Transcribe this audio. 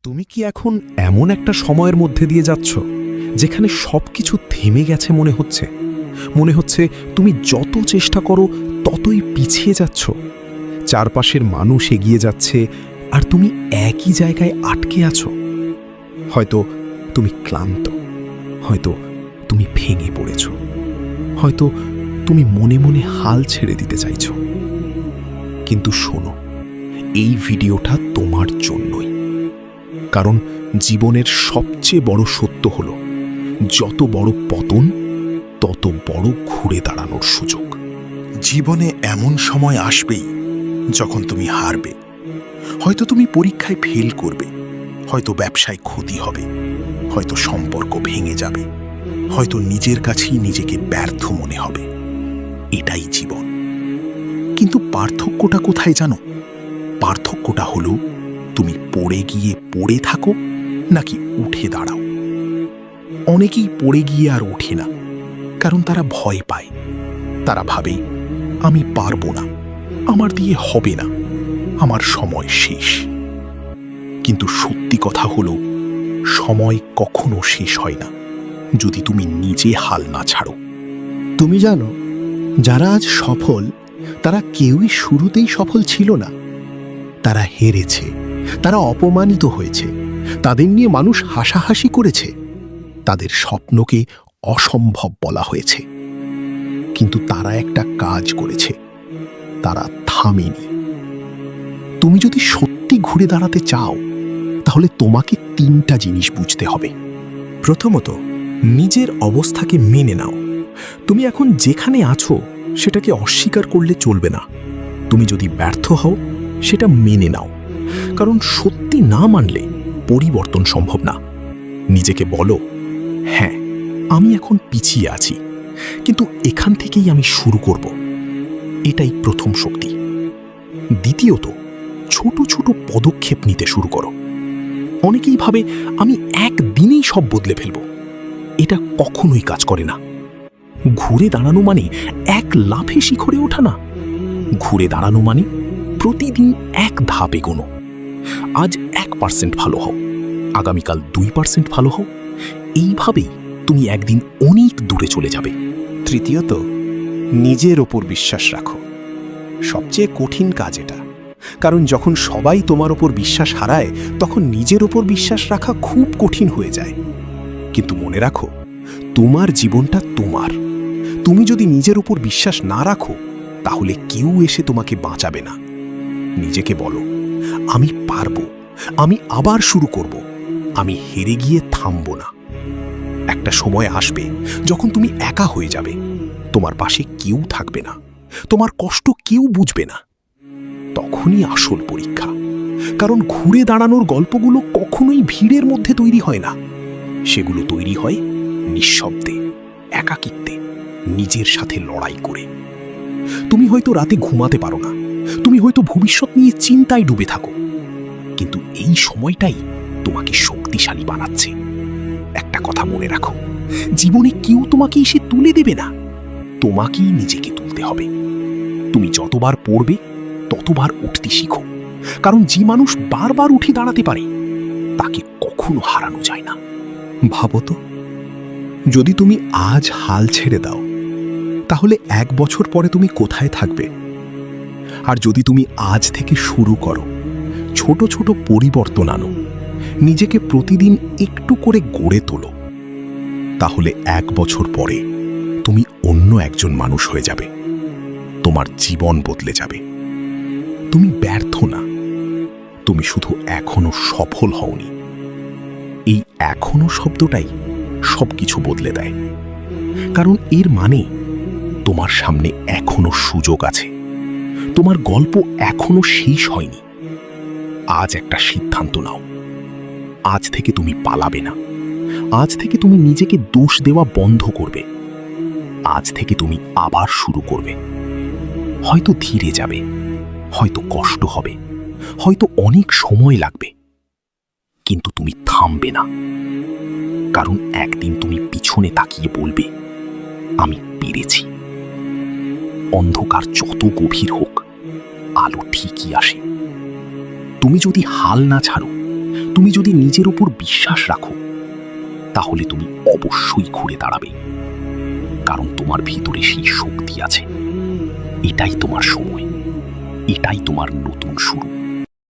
তুমি কি এখন এমন একটা সময়ের মধ্যে দিয়ে যাচ্ছ যেখানে সবকিছু থেমে গেছে মনে হচ্ছে তুমি যত চেষ্টা করো ততই পিছিয়ে যাচ্ছ। চারপাশের মানুষ এগিয়ে যাচ্ছে আর তুমি একই জায়গায় আটকে আছো। হয়তো তুমি ক্লান্ত, হয়তো তুমি ভেঙে পড়েছ, হয়তো তুমি মনে মনে হাল ছেড়ে দিতে চাইছ। কিন্তু শোনো, এই ভিডিওটা তোমার জন্যই। কারণ জীবনের সবচেয়ে বড় সত্য হলো, যত বড় পতন তত বড় ঘুরে দাঁড়ানোর সুযোগ। জীবনে এমন সময় আসবেই যখন তুমি হারবে। হয়তো তুমি পরীক্ষায় ফেল করবে, হয়তো ব্যবসায় ক্ষতি হবে, হয়তো সম্পর্ক ভেঙে যাবে, হয়তো নিজের কাছেই নিজেকে ব্যর্থ মনে হবে। এটাই জীবন। কিন্তু পার্থক্যটা কোথায় জানো? পার্থক্যটা হলো তুমি পড়ে গিয়ে পড়ে থাকো নাকি উঠে দাঁড়াও। অনেকেই পড়ে গিয়ে আর ওঠে না, কারণ তারা ভয় পায়। তারা ভাবে, আমি পারবো না, আমার দিয়ে হবে না, আমার সময় শেষ। কিন্তু সত্যি কথা হলো, সময় কখনো শেষ হয় না যদি তুমি নিজে হাল না ছাড়ো। তুমি জানো, যারা আজ সফল তারা কেউই শুরুতেই সফল ছিল না। তারা হেরেছে, তারা অপমানিত হয়েছে, তাদের নিয়ে মানুষ হাসাহাসি করেছে, তাদের স্বপ্নকে অসম্ভব বলা হয়েছে। কিন্তু তারা একটা কাজ করেছে, তারা থামেনি। তুমি যদি সত্যি ঘুরে দাঁড়াতে চাও, তাহলে তোমাকে 3টা জিনিস বুঝতে হবে। প্রথমত, নিজের অবস্থাকে মেনে নাও। তুমি এখন যেখানে আছো সেটাকে অস্বীকার করলে চলবে না। তুমি যদি ব্যর্থ হও, সেটা মেনে নাও, কারণ সত্যি না মানলে পরিবর্তন সম্ভব না। নিজেকে বলো, হ্যাঁ, আমি এখন পিছিয়ে আছি, কিন্তু এখান থেকেই আমি শুরু করব। এটাই প্রথম শক্তি। দ্বিতীয়ত, ছোট ছোট পদক্ষেপ নিতে শুরু করো। অনেকেই ভাবে আমি একদিনেই সব বদলে ফেলব। এটা কখনোই কাজ করে না। ঘুরে দাঁড়ানো মানে এক লাফে শিখরে ওঠা না। ঘুরে দাঁড়ানো মানে প্রতিদিন এক ধাপ এগোনো। আজ 1% ভালো হও, আগামীকাল 2% ভালো হও। এইভাবেই তুমি একদিন অনেক দূরে চলে যাবে। তৃতীয়ত, নিজের ওপর বিশ্বাস রাখো। সবচেয়ে কঠিন কাজ এটা, কারণ যখন সবাই তোমার ওপর বিশ্বাস হারায়, তখন নিজের ওপর বিশ্বাস রাখা খুব কঠিন হয়ে যায়। কিন্তু মনে রাখো, তোমার জীবনটা তোমার। তুমি যদি নিজের ওপর বিশ্বাস না রাখো, তাহলে কেউ এসে তোমাকে বাঁচাবে না। নিজেকে বলো, আমি পারবো, আমি আবার শুরু করব, আমি হেরে গিয়ে থামবো না। একটা সময় আসবে যখন তুমি একা হয়ে যাবে, তোমার পাশে কেউ থাকবে না, তোমার কষ্ট কেউ বুঝবে না। তখনই আসল পরীক্ষা। কারণ ঘুরে দাঁড়ানোর গল্পগুলো কখনোই ভিড়ের মধ্যে তৈরি হয় না। সেগুলো তৈরি হয় নিঃশব্দে, একাকিত্বে, নিজের সাথে লড়াই করে। তুমি হয়তো রাতে ঘুমাতে পারো না, তুমি হয়তো ভবিষ্যৎ নিয়ে চিন্তায় ডুবে থাকো, কিন্তু এই সময়টাই তোমাকে শক্তিশালী বানাচ্ছে। একটা কথা মনে রাখো, জীবনে কেউ তোমাকে এসে তুলে দেবে না, তোমাকেই নিজেকে তুলতে হবে। তুমি যতবার পড়বে ততবার উঠতে শিখো, কারণ যে মানুষ বারবার উঠে দাঁড়াতে পারে তাকে কখনো হারানো যায় না। ভাবো তো, যদি তুমি আজ হাল ছেড়ে দাও, তাহলে 1 বছর পরে তুমি কোথায় থাকবে? আর যদি তুমি আজ থেকে শুরু করো, ছোট ছোট পরিবর্তন আনো, নিজেকে প্রতিদিন একটু করে গড়ে তোলো, তাহলে 1 বছর পরে তুমি অন্য একজন মানুষ হয়ে যাবে। তোমার জীবন বদলে যাবে। তুমি ব্যর্থ না, তুমি শুধু এখনো সফল হওনি। এই এখনো শব্দটাই সবকিছু বদলে দেয়। কারণ এর মানে তোমার সামনে এখনো সুযোগ আছে, তোমার গল্প এখনো শেষ হয়নি। আজ একটা সিদ্ধান্ত নাও। আজ থেকে তুমি পালাবে না। আজ থেকে তুমি নিজেকে দোষ দেওয়া বন্ধ করবে। আজ থেকে তুমি আবার শুরু করবে। হয়তো ধীরে যাবে, হয়তো কষ্ট হবে, হয়তো অনেক সময় লাগবে, কিন্তু তুমি থামবে না। কারণ একদিন তুমি পিছনে তাকিয়ে বলবে, আমি পেরেছি। অন্ধকার যত গভীর হোক, আলো ঠিকই আসে। তুমি যদি হাল না ছাড়ো, তুমি তুমি যদি নিজের উপর বিশ্বাস রাখো তাহলে তুমি অবশ্যই ঘুরে দাঁড়াবে, কারণ তোমার ভিতরে সেই শক্তি আছে। এটাই তোমার সময়, এটাই তোমার নতুন শুরু।